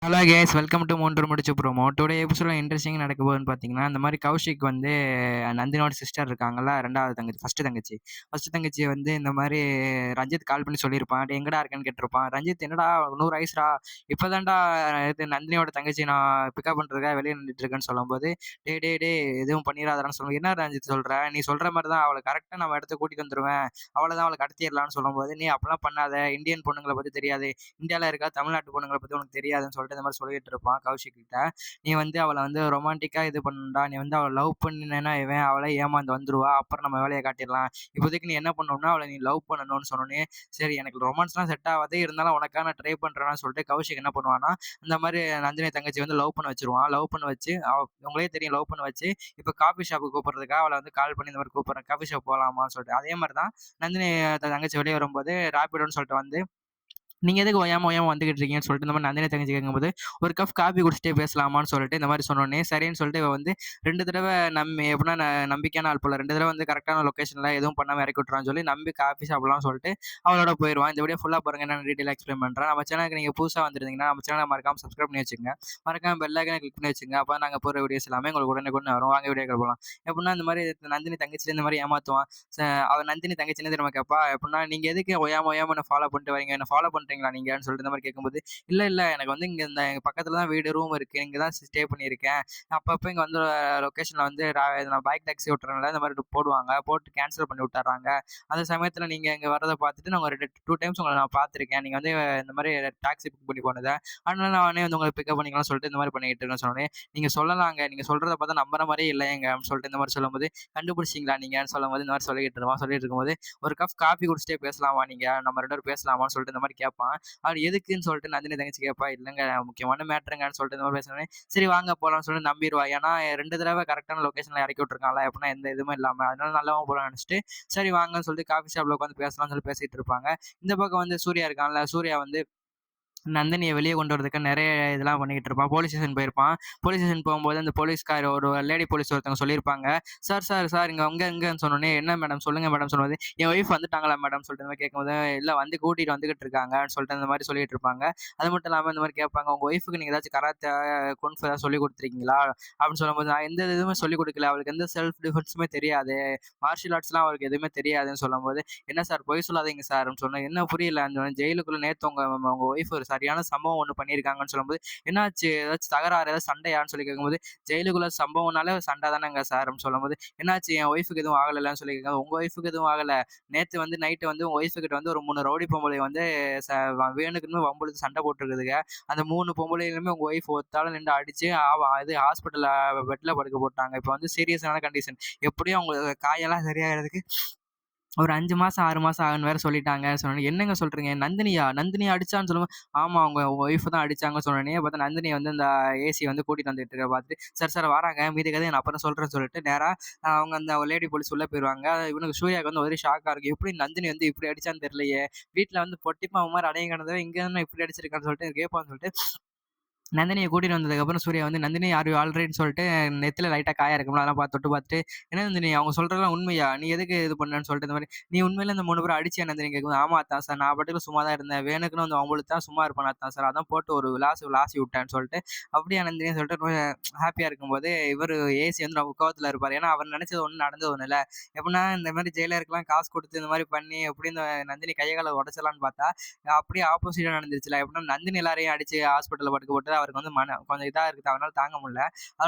Hello case, welcome to மூன்று முடிச்சு promo. Today எபிசோட இன்ட்ரெஸ்டிங் நடக்க போகுதுன்னு பார்த்தீங்கன்னா, இந்த மாதிரி கௌஷிக் வந்து நந்தினியோட சிஸ்டர் இருக்காங்கல்ல, ரெண்டாவது தங்கச்சி, ஃபர்ஸ்ட் தங்கச்சி வந்து இந்த மாதிரி ரஞ்சித் கால் பண்ணி சொல்லியிருப்பான். "டேய் எங்கடா இருக்கேன்னு?" கேட்டிருப்பான். ரஞ்சித், "என்னடா 100 வயசுடா, இப்போதான்டா இது நந்தினியோட தங்கச்சி நான் பிக்கப் பண்ணுறதுக்காக வெளியே நின்றுட்டு இருக்கேன்னு" சொல்லும்போது, "டேய் டேய் டேய் எதுவும் பண்ணிடாதான்னு" சொல்லுவோம். "என்ன ரஞ்சித் சொல்கிற? நீ சொல்கிற மாதிரி தான் அவளை கரெக்டாக நம்ம இடத்துக்கு கூட்டிகிட்டு வந்துடுவேன், அவ்வளோதான், அவளை கடத்திடலான்னு" சொல்லும்போது, "நீ அப்பெல்லாம் பண்ணாத, இந்தியன் பொண்ணுங்களை பற்றி தெரியாது, இந்தியாவில் இருக்கா தமிழ்நாட்டு பொண்ணுங்களை பற்றி உனக்கு தெரியாதுன்னு" சொல்லிட்டு இந்த மாதிரி சொல்லிட்டு இருப்பான் கௌஷிக் கிட்ட. "நீ வந்து அவளை வந்து ரொமான்டிக்கா இது பண்ணா, நீ வந்து அவளை லவ் பண்ணினா இவன் அவளை ஏமாந்து வந்துருவா, அப்புறம் நம்ம வேலையை காட்டிடலாம். இப்போதைக்கு நீ என்ன பண்ணணும்னா அவளை நீ லவ் பண்ணணும்னு" சொன்னோன்னே, சரி எனக்கு ரொமான்ஸ்லாம் செட் ஆகாது, இருந்தாலும் உனக்காக நான் ட்ரை பண்ணுறேன்னு சொல்லிட்டு கௌஷிக் என்ன பண்ணுவான்னா, இந்த மாதிரி நந்தினி தங்கச்சி வந்து லவ் பண்ண வச்சிருவான். லவ் பண்ண வச்சு உங்களே தெரியும், லவ் பண்ண வச்சு இப்போ காஃபி ஷாப்புக்கு கூப்பிட்றதுக்காக அவளை வந்து கால் பண்ணி இந்த மாதிரி கூப்பிட்றேன், காஃபி ஷாப் போகலாமான்னு சொல்லிட்டு. அதே மாதிரி தான் நந்தினி தங்கச்சி வெளியே வரும்போது ராபிடோன்னு சொல்லிட்டு வந்து, "நீங்க எதுக்கு ஓயாம ஓயாம வந்துகிட்டு இருக்கீங்கன்னு" சொல்லிட்டு இந்த மாதிரி நந்தினி தங்கச்சி கேட்கும்போது, "ஒரு கப் காப்பி குடிச்சிட்டே பேசலாமான்னு" சொல்லிட்டு இந்த மாதிரி சொன்னோன்னே, சரின்னு சொல்லிட்டு இவ வந்து 2 தடவை எப்படின்னா நம்பிக்கையான ஆள் போல, 2 தடவை வந்து கரெக்டான லொகேஷன்ல எதுவும் பண்ணாம இறக்கி விட்டுறான்னு சொல்லி நம்பி காஃபி சாப்பிடலாம்னு சொல்லிட்டு அவளோட போயிருவான். இந்த வீடியோ ஃபுல்லா பாருங்க, நான் டீட்டெயிலா எக்ஸ்பிளைன் பண்றேன். நம்ம சேனலுக்கு நீங்க புதுசா வந்திருந்தீங்கன்னா நம்ம சேனலை மறக்காம சப்ஸ்கிரைப் பண்ணி வச்சுக்கங்க. மறக்காம பெல் ஐகானை கிளிக் பண்ணி வச்சுங்க. அப்ப நாங்க போடுற வீடியோஸ் எல்லாமே உங்களுக்கு உடனுக்குடன் வரும். வாங்க வீடியோக்குள்ள போலாம். எப்படின்னா இந்த மாதிரி நந்தினி தங்கச்சில இந்த மாதிரி ஏமாத்துவான். ச அவ நந்தினி தங்கச்சி என்ன தெரியுமா கேட்பா? எப்படின்னா, "நீங்க எதுக்கு ஓயாம ஓயாம என்ன ஃபாலோ பண்ணிட்டு வரீங்க? என்ன ஃபாலோ பண்றீங்களா நீங்கன்னு?" சொல்லிட்டு இந்த மாதிரி கேட்கும்போது, "இல்ல இல்ல, எனக்கு வந்து இங்க இந்த எங்க பக்கத்துல தான் வீடு, ரூம் இருக்கு, இங்க தான் ஸ்டே பண்ணியிருக்கேன். அப்பப்போ இங்க வந்து லொகேஷன்ல வந்து நான் பைக் டாக்ஸி ஓட்டுறேன்ல, இந்த மாதிரி போடுவாங்க, போட்டு கேன்சல் பண்ணி விட்டுர்றாங்க. அந்த சமயத்துல நீங்க இங்க வர்றத பார்த்துட்டு நான் ஒரு 2 டைம்ஸ் உங்களை நான் பார்த்துருக்கேன், நீங்க வந்து இந்த மாதிரி டாக்ஸி புக் பண்ணி போனதை. அதனால நானே வந்து உங்களை பிக்கப் பண்ணிக்கலாம்னு சொல்லிட்டு இந்த மாதிரி பண்ணிட்டு இருக்கேன்னு" சொன்னோனே, "நீங்க சொல்லலாங்க, நீங்க சொல்றத பார்த்தா நம்புற மாதிரியே இல்லையேங்க" அப்படின்னு சொல்லிட்டு இந்த மாதிரி சொல்லும்போது, "கண்டுபிடிச்சிங்களா நீங்கன்னு?" சொல்லும்போது இந்த மாதிரி சொல்லிட்டு இருக்கும்போது, "ஒரு கப் காஃபி குடிச்சிட்டே பேசலாமா நீங்க, நம்ம 2 பேரும் பேசலாமான்னு" சொல்லிட்டு இந்த மாதிரி கேட்பான். அவர் எதுக்குன்னு சொல்லிட்டு நந்தினி தங்கச்சி கேட்பா. "இல்லைங்க முக்கியமான மேட்டருங்கன்னு" சொல்லிட்டு இந்த மாதிரி பேசினோடனே, "சரி வாங்க போலாம்னு" சொல்லிட்டு நம்பிருவா. ஏன்னா 2 தடவை கரெக்டான லொகேஷன்ல இறக்கி விட்டுருக்கான்ல, எப்படின்னா எந்த இதுவுமே இல்லாம, அதனால நல்லவன் போலாம்னு நினைச்சிட்டு, சரி வாங்கன்னு சொல்லிட்டு காஃபி ஷாப்ல உட்காந்து பேசலாம்னு சொல்லி பேசிட்டு இருப்பாங்க. இந்த பக்கம் வந்து சூர்யா இருக்கான்ல, சூர்யா வந்து நந்தினிய வெளிய கொண்டு வரதுக்கு நெறைய இதெல்லாம் பண்ணிக்கிட்டு இருப்பான். போலீஸ் ஸ்டேஷன் போயிருப்பான். போலீஸ் ஸ்டேஷன் போகும்போது அந்த போலீஸ்கார் ஒரு லேடி போலீஸ் ஒருத்தவங்க சொல்லியிருப்பாங்க. "சார், சார், சார் இங்க இங்கன்னு" சொன்னோனே, "என்ன மேடம்? சொல்லுங்க மேடம்" சொன்னபோது, "என் ஒய்ஃப் வந்துட்டாங்களா மேடம்?" சொல்லிட்டு இந்த மாரி கேட்கும்போது, "இல்ல வந்து கூட்டிட்டு வந்துகிட்டு இருக்காங்கன்னு" சொல்லிட்டு இந்த மாரி சொல்லிட்டு இருப்பாங்க. அது மட்டும் இல்லாம இந்த மாரி கேட்பாங்க, "உங்க ஒய்ஃப்க்கு நீங்க ஏதாச்சும் கராத்தே, குங்ஃபூ ஏதாவது சொல்லிக் குடுத்துருக்கீங்களா?" அப்படின்னு சொல்லும்போது, "நான் எந்த இதுவுமே சொல்லிக் குடுக்கல. அவளுக்கு எந்த செல்ஃப் டிஃபென்ஸுமே தெரியாது. மார்ஷியல் ஆர்ட்ஸ்லாம் அவளுக்கு எதுவுமே தெரியாதுன்னு" சொல்லும்போது, "என்ன சார் பொய் சொல்லாதீங்க சார்" அப்படின்னு சொன்னேன். "என்ன புரியல?" ஜெயிலுக்குள்ள நேத்து உங்க உங்க ஒய்ஃப் ஒரு சரியான சம்பவம் ஒண்ணு பண்ணியிருக்காங்கன்னு சொல்லும்போது, "என்னாச்சு? ஏதாச்சும் தகராறு, ஏதாவது சண்டையான்னு?" சொல்லி கேட்கும்போது, "ஜெயிலுக்குள்ள சம்பவம்னாலே சண்டை தானேங்க சார்" அப்படின்னு சொல்லும்போது, "என்னாச்சு? என் ஒய்ஃப்க்கு எதுவும் ஆகலன்னு" சொல்லி கேட்கும்போது, "உங்க ஒய்ஃப்க்கு எதுவும் ஆகல. நேத்து வந்து நைட்டு வந்து உங்க ஒய்ஃப் கிட்ட வந்து ஒரு 3 ரவுடி பொம்பளைங்க வந்து ச வேணுக்குன்னு வம்பிழுத்து சண்டை போட்டுருக்குதுங்க. அந்த 3 பொம்பளைங்களுமே உங்க ஒய்ஃப் ஒத்தாள நின்னு அடிச்சு இது ஹாஸ்பிட்டல்ல பெட்ல படுக்க போட்டாங்க. இப்ப வந்து சீரியஸான கண்டிஷன். எப்படியும் அவங்க காயெல்லாம் சரியாகறதுக்கு ஒரு 5 மாசம், 6 மாசம் ஆகும்ன்னு வேற சொல்லிட்டாங்க" சொன்னோனே, "என்னங்க சொல்றீங்க? நந்தினியா? நந்தினியா அடிச்சான்னு" சொல்லும்போது, "ஆமா அவங்க ஒய்ஃப் தான் அடிச்சாங்கன்னு" சொன்னோனே, பார்த்தா நந்தினி வந்து இந்த ஏசி வந்து கூட்டிட்டு வந்துட்டு இருக்கிறத பார்த்துட்டு, "சரி சார் வராங்க, மீதி கதைய நான் அப்புறம் சொல்றேன்னு" சொல்லிட்டு நேரா அவங்க அந்த லேடி போலீஸ் உள்ள போயிருவாங்க. இவனுக்கு சூர்யாவுக்கு வந்து ஒரே ஷாக்கா இருக்கு. எப்படி நந்தினி வந்து இப்படி அடிச்சான்னு தெரியலையே! வீட்ல வந்து பொட்டி பாம்பு மாரி அடங்கி கிடந்தவ இங்க என்ன இப்படி அடிச்சிருக்கான்னு சொல்லிட்டு கேட்பான்னு சொல்லிட்டு நந்தினிய கூட்டிட்டு வந்ததுக்கப்புறம் சூர்யா வந்து, "நந்தினி ஆர் யூ ஆல் ரைட்ன்னு" சொல்லிட்டு நெத்தில லைட்டா காயம் இருக்கும்ல, அதெல்லாம் தொட்டு பார்த்துட்டு, "என்ன நந்தினி அவங்க சொல்றதெல்லாம் உண்மையா? நீ எதுக்கு இது பண்ணன்னு" சொல்லிட்டு இந்த மாரி, "நீ உண்மையிலே இந்த 3 பேரும் அடிச்சியா நந்தினி?" கேட்கும்போது, "ஆமா அத்தான் சார். நான் பாட்டுக்கு சும்மா தான் இருந்தேன். வேணுக்குன்னு வந்து வம்பிழுத்தா சும்மா இருப்பேனா அத்தான் சார். அதான் போட்டு ஒரு விளாசி விட்டேன்னு" சொல்லிட்டு, "அப்படியா நந்தினின்னு" சொல்லிட்டு ரொம்ப ஹாப்பியா இருக்கும்போது, இவரு ஏசி வந்து ரொம்ப கோவத்துல இருப்பாரு. ஏன்னா அவர் நினைச்சது ஒண்ணு, நடந்தது ஒண்ணு இல்ல. எப்படின்னா இந்த மாரி ஜெயிலருக்குலாம் காசு குடுத்து இந்த மாரி பண்ணி எப்படி இந்த நந்தினி கைய கால உடைச்சிடலான்னு பார்த்தா, அப்படியே ஆப்போசிட்டா நடந்துருச்சுல. எப்படின்னா நந்தினி எல்லாரையும் அடிச்சு ஹாஸ்பிட்டல்ல படுக்க போட்டு அவருக்கு வந்து கொஞ்சம் இதா இருக்குது. அவரால தாங்க முடியல.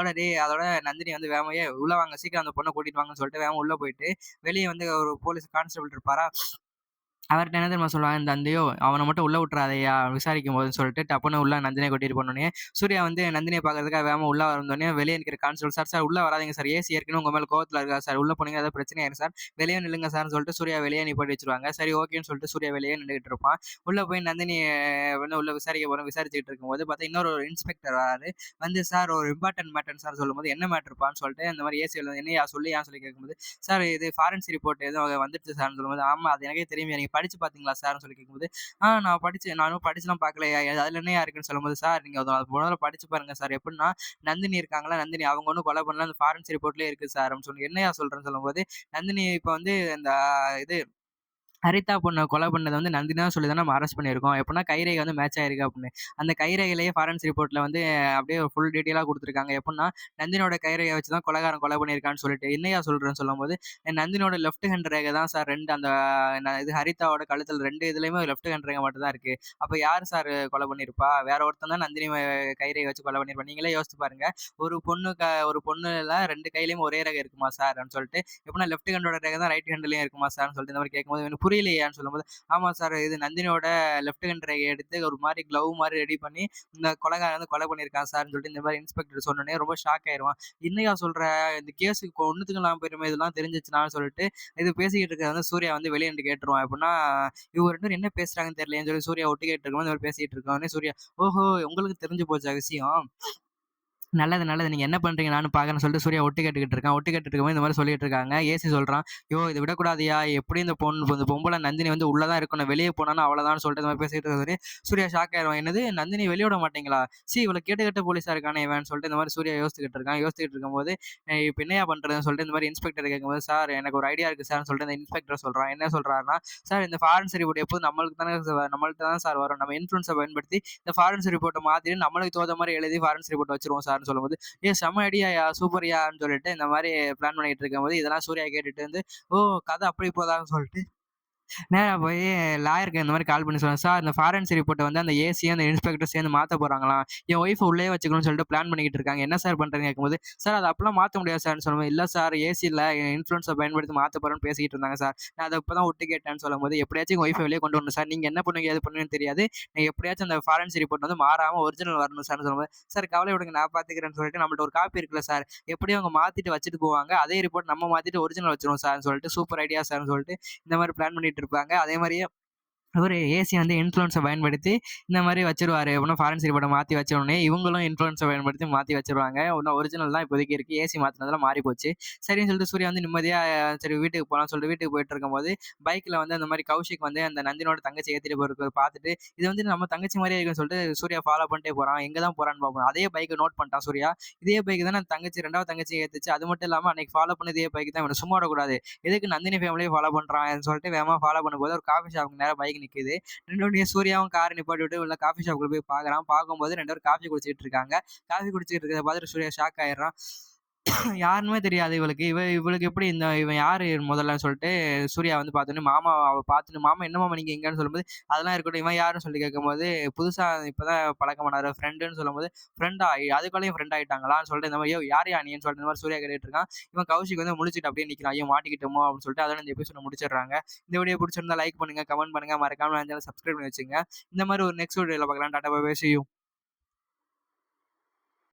அதோட நந்தினி வந்து வேகமா, "ஏய் உள்ள வாங்க, சீக்கிரம் அந்த பொண்ண கூட்டிட்டு வாங்கன்னு" சொல்லிட்டு வேகமா உள்ள போயிட்டு, வெளிய வந்து ஒரு போலீஸ் கான்ஸ்டபிள் இருப்பாரா, அவர்ட்ட என்ன தெரியுமா சொல்லுவாங்க, "இந்த அந்தையோ அவன மட்டும் உள்ள விட்டுறாதய்யா விசாரிக்கும்போதுன்னு" சொல்லிட்டு டப்புன்னு உள்ள நந்தினிய கூட்டிட்டு போனோனே, சூர்யா வந்து நந்தினிய பார்க்கறதுக்காக வேகமா உள்ள வந்தோனே, வெளிய நிக்கிற கான்ஸ்டபிள், "சார் சார் உள்ள வராதீங்க சார். ஏசி ஏற்கனவே உங்க மேல கோவத்துல இருக்காரு சார். உள்ள போனீங்கன்னா ஏதாவது பிரச்சனை ஆயிரும் சார். வெளிய நில்லுங்க சார்ன்னு" சொல்லிட்டு சூர்யா வெளிய நிப்பாட்டி வச்சுருவாங்க. சரி ஓகேன்னு சொல்லிட்டு சூர்யா வெளியே நின்னுகிட்டு இருப்பான். உள்ள போய் நந்தினிய வந்து உள்ள விசாரிக்க போறோம். விசாரிச்சுக்கிட்டு இருக்கும்போது பார்த்தா இன்னொரு ஒரு இன்ஸ்பெக்டர் வராரு. வந்து, "சார் ஒரு இம்பார்ட்டன்ட் மேட்டர்ன்னு சார்" சொல்லும்போது, "என்ன மேட்டர்ப்பான்னு" சொல்லிட்டு இந்த மாரி ஏசில, "என்னய்யா சொல்லுய்யான்னு" சொல்லி கேட்கும்போது, "சார் இது ஃபாரன்சிக் ரிப்போர்ட் எதுவும் வந்துருச்சு சார்ன்னு" சொல்லும்போது, "ஆமா அது எனக்கே தெரியும்யா. நீங்க படிச்சு பார்த்தீங்களா சார்ன்னு" சொல்லி கேட்கும்போது, நான் படிச்சேன். நான் இன்னும் படிச்சுலாம் பார்க்கலையா. அதுல என்னய்யா இருக்குன்னு" சொல்லும்போது, "சார் நீங்க அத முதல்ல படிச்சு பாருங்க சார். எப்புட்ன்னா நந்தினி இருக்காங்கல்ல, நந்தினி அவங்க ஒண்ணும் கொலை பண்ணல. அந்த ஃபாரன்சிக் ரிப்போர்ட்லயே இருக்கு சார்" அப்படின்னு சொல்லி, "என்னய்யா சொல்றேன்னு" சொல்லும்போது, நந்தினி இப்ப வந்து இந்த இது ஹரிதா பொண்ண கொலை பண்ணத வந்து நந்தினி தான் சொல்லி தான் நம்ம அரெஸ்ட் பண்ணியிருக்கோம். எப்படின்னா கைரேகை வந்து மேட்ச் ஆயிருக்கு அப்படின்னு. அந்த கைரேகையிலேயே ஃபாரன்சிக் ரிப்போர்ட்ல வந்து அப்படியே ஃபுல் டீட்டெயிலா குடுத்துருக்காங்க. எப்படின்னா நந்தினியோட கைரேகைய வச்சு தான் கொலைகாரன் கொலை பண்ணியிருக்கான்னு சொல்லிட்டு. என்னய்யா சொல்றேன்னு சொல்லும்போது, நந்தினியோட லெஃப்ட் ஹேண்ட் ரேகை தான் சார் 2 அந்த இது ஹரிதாவோட கழுத்துல 2 இதுலயுமே லெஃப்ட் ஹேண்ட் ரேகை மட்டும் தான் இருக்கு. அப்ப யார் சார் கொலை பண்ணியிருப்பா? வேற ஒருத்தன் தான் நந்தினி கைரேகை வச்சு கொலை பண்ணியிருப்பான். நீங்களே யோசிச்சு பாருங்க. ஒரு பொண்ணுல 2 கையிலயும் ஒரே ரேகை இருக்குமா சார்? அப்படின்னு சொல்லிட்டு எப்படின்னா லெஃப்ட் ஹேண்டோட ரேகை தான் ரைட் ஹேண்ட்லயும் இருக்குமா சார்ன்னு சொல்லிட்டு இந்த மாதிரி கேட்கும்போது எனக்கு புரியலையான்னு சொல்லும்போது, ஆமா சார் இது நந்தினியோட லெஃப்ட் ஹேண்ட் ரேகைய எடுத்து ஒரு மாரி க்ளவ் மாரி ரெடி பண்ணி இந்த கொலைகாரன் வந்து கொலை பண்ணியிருக்கான் சார்ன்னு சொல்லிட்டு இந்த மாரி இன்ஸ்பெக்டர் சொன்னோனே ரொம்ப ஷாக் ஆயிருவான். என்னய்யா சொல்ற? இந்த கேஸுக்கு ஒண்ணுத்துக்கும் இல்லாம போயிருமே இதெல்லாம் தெரிஞ்சுச்சுனான்னு சொல்லிட்டு இது பேசிக்கிட்டு இருக்கிறத வந்து சூர்யா வந்து வெளிய நின்று கேட்டுருவான். எப்படின்னா இவங்க 2 பேரும் என்ன பேசுறாங்கன்னு தெரியலையேன்னு சொல்லி சூர்யா ஒட்டு கேட்டு இருக்கும்போது இந்த மாரி பேசிட்டு இருக்கோனே சூர்யா, ஓஹோ! உங்களுக்கு தெரிஞ்சு போச்சா விஷயம்? நல்லது, நல்லது. நீங்க என்ன பண்றீங்க நானும் பார்க்குறேன்னு சொல்லிட்டு சூர்யா ஒட்டு கேட்டுக்கிட்டு இருக்கான். ஒட்டு கேட்டுட்டு இருக்கும்போது இந்த மாரி சொல்லிட்டு இருக்காங்க. ஏசி சொல்றான், "யோவ்! இத விடக்கூடாதுய்யா. எப்படியும் இந்த பொம்பள நந்தினி வந்து உள்ள தான் இருக்கணும். வெளிய போனான்னா அவ்வளோதான்னு" சொல்லிட்டு இந்த மாரி பேசிட்டு இருக்கறவரு, சூர்யா ஷாக் ஆயிருவான். என்னது நந்தினி வெளிய விட மாட்டீங்களா? இவ்வளோ கேட்ட கேட்ட போலீஸா இருக்கானே இவன்னு சொல்லிட்டு இந்த மாரி சூர்யா யோசிச்சுக்கிட்டு இருக்கான். யோசிச்சுக்கிட்டு இருக்கும்போது, இப்ப என்னய்யா பண்றதுன்னு சொல்லிட்டு இந்த மாரி இன்ஸ்பெக்டர் கேட்கும்போது, "சார் எனக்கு ஒரு ஐடியா இருக்கு சார்ன்னு" சொல்லிட்டு அந்த இன்ஸ்பெக்டர் சொல்றான். என்ன சொல்றாருன்னா, "சார் இந்த ஃபாரன்சிக் ரிப்போர்ட் எப்போதும் நம்மள்ட்ட தான் சார் வரும். நம்ம இன்ஃப்ளூயன்ஸ பயன்படுத்தி இந்த ஃபாரன்சிக் ரிப்போர்ட்ட மாத்திட்டு நம்மளுக்கு தோத மாரி எழுதி ஃபாரன்சிக் ரிப்போர்ட் வச்சுருவோம் சார்ன்னு" சொல்லும்போது, செம்ம ஐடியாயா! சூப்பர்யான்னு சொல்லிட்டு இந்த மாரி பிளான் பண்ணிட்டு இருக்கும்போது, இதெல்லாம் சூர்யா கேட்டுட்டு வந்து, "ஓ! கதை அப்படி போதான்னு" சொல்லிட்டு நேரா போய் லாயருக்கு இந்த மாரி கால் பண்ணி சொன்னேன். "சார் இந்த ஃபாரன்சிக் ரிப்போர்ட்ட வந்து அந்த ஏசியும், அந்த இன்ஸ்பெக்டரும் சேர்ந்து மாத்த போறாங்களாம். என் ஒய்ஃப உள்ளயே வச்சுக்கணும்னு சொல்லிட்டு பிளான் பண்ணிக்கிட்டு இருக்காங்க. என்ன சார் பண்றீங்கன்னு?" கேட்கும்போது, "சார் அத அப்பலாம் மாத்த முடியாது சார்ன்னு" சொல்லும்போது, "இல்ல சார் ஏசி இல்ல என் இன்ஃப்ளூயன்ஸ பயன்படுத்தி மாத்த போறேன்னு பேசிக்கிட்டு இருந்தாங்க சார். நான் அத இப்ப தான் ஒட்டு கேட்டேன்னு" சொல்லும்போது, "எப்படியாச்சும் எங்க ஒய்ஃப வெளிய கொண்டு வரணும் சார். நீங்க என்ன பண்ணுவீங்க, ஏது பண்ணுவீங்கன்னு தெரியாது. நீங்க எப்படியாச்சும் அந்த ஃபாரன்சிக் ரிப்போர்ட் வந்து மாறாம ஒரிஜினல் வரணும் சார்ன்னு" சொல்லும்போது, "சார் கவலை விடுங்க நான் பார்த்துக்கிறேன்னு" சொல்லிட்டு நம்மள்ட்ட ஒரு காப்பி இருக்குல்ல சார். எப்படியும் அவங்க மாத்திட்டு வச்சுட்டு போவாங்க. அதே ரிப்போர்ட் நம்ம மாத்திட்டு ஒரிஜினல் வச்சுருவோம் சார்ன்னு சொல்லிட்டு, சூப்பர் ஐடியா சார்ன்னு சொல்லிட்டு இந்த மாரி பிளான் பண்ணிட்டு இருப்பாங்க. அதே மாரியே அவரு ஏசி வந்து இன்ஃப்ளூயன்ஸ பயன்படுத்தி இந்த மாரி வச்சுருவாரு. எப்படின்னா ஃபாரன்சிக் ரிப்போர்ட்ட மாத்தி வச்ச உடனே இவங்களும் இன்ஃப்ளூயன்ஸ பயன்படுத்தி மாத்தி வச்சுருவாங்க. இன்னும் ஒரிஜினல் தான் இப்போதைக்கு இருக்கு. ஏசி மாத்துனதுல மாறி போச்சு. சரின்னு சொல்லிட்டு சூர்யா வந்து நிம்மதியா சரி வீட்டுக்கு போலாம்னு சொல்லிட்டு வீட்டுக்கு போயிட்டுருக்கும்போது, பைக்ல வந்து அந்த மாரி கௌஷிக் வந்து அந்த நந்தினியோட தங்கச்சிய ஏத்திட்டு போறத பார்த்துட்டு, இது வந்து நம்ம தங்கச்சி மாரியே இருக்குன்னு சொல்லிட்டு சூர்யா ஃபாலோ பண்ணிட்டே போறான். எங்க தான் போறான்னு பார்ப்போம். அதே பைக்க நோட் பண்ணிட்டான் சூர்யா. இதே பைக் தானே தங்கச்சி 2வது தங்கச்சி ஏத்துச்சு. அது மட்டும் இல்லாம அன்னைக்கு ஃபாலோ பண்ண இதே பைக் தான். இவன சும்மா விடக்கூடாது. எதுக்கு நந்தினி ஃபேமிலிய ஃபாலோ பண்றான்னு சொல்லிட்டு வேகமா ஃபாலோ பண்ணும்போது ஒரு காஃபி ஷாப்புக்கு நேரா பைக் நிக்குது. நின்னோனே சூர்யாவும் கார நிப்பாட்டி விட்டு உள்ள காஃபி ஷாப்குள்ள போய் பார்க்குறான். பார்க்கும்போது 2 பேரும் காஃபி குடிச்சிட்டு இருக்காங்க. காஃபி குடிச்சிட்டு இருக்கிறத பார்த்துட்டு சூர்யா ஷாக் ஆயிடுறான். யாருன்னுமே தெரியாது இவளுக்கு. இவளுக்கு எப்படி இவன் யாரு முதல்லன்னு சொல்லிட்டு சூர்யா வந்து பார்த்தோனே அவ பார்த்துட்டு, "மாமா என்ன மாமா நீங்க இங்கன்னு?" சொல்லும்போது, "அதெல்லாம் இருக்கட்டும். இவன் யாருன்னு?" சொல்லி கேட்கும்போது, "புதுசா இப்பதான் பழக்கமானாரு ஃப்ரெண்டுன்னு" சொல்லும்போது, "ஃப்ரெண்டா? அதுக்குள்ளயும் ஃப்ரெண்ட் ஆயிட்டாங்களான்னு?" சொல்லிட்டு இந்த மாரி, "யோவ் யார்யா நீன்னு?" சொல்லிட்டு இந்த மாரி சூர்யா கேட்டுட்டு இருக்கான். இவன் கௌஷிக் வந்து முழிச்சுட்டு அப்படியே நிக்கிறான். ஐயோ! மாட்டிக்கிட்டோமோ அப்படின்னு சொல்லிட்டு அதோட இந்த எபிசோட முடிச்சிடுறாங்க. இந்த வீடியோ பிடிச்சிருந்தா லைக் பண்ணுங்க, கமெண்ட் பண்ணுங்க, மறக்காம சேனல சப்ஸ்கிரைப் பண்ணி வச்சுக்கங்க. இந்த மாரி ஒரு நெக்ஸ்ட் வீடியோல பார்க்கலாம். டாடா பை பை. See you.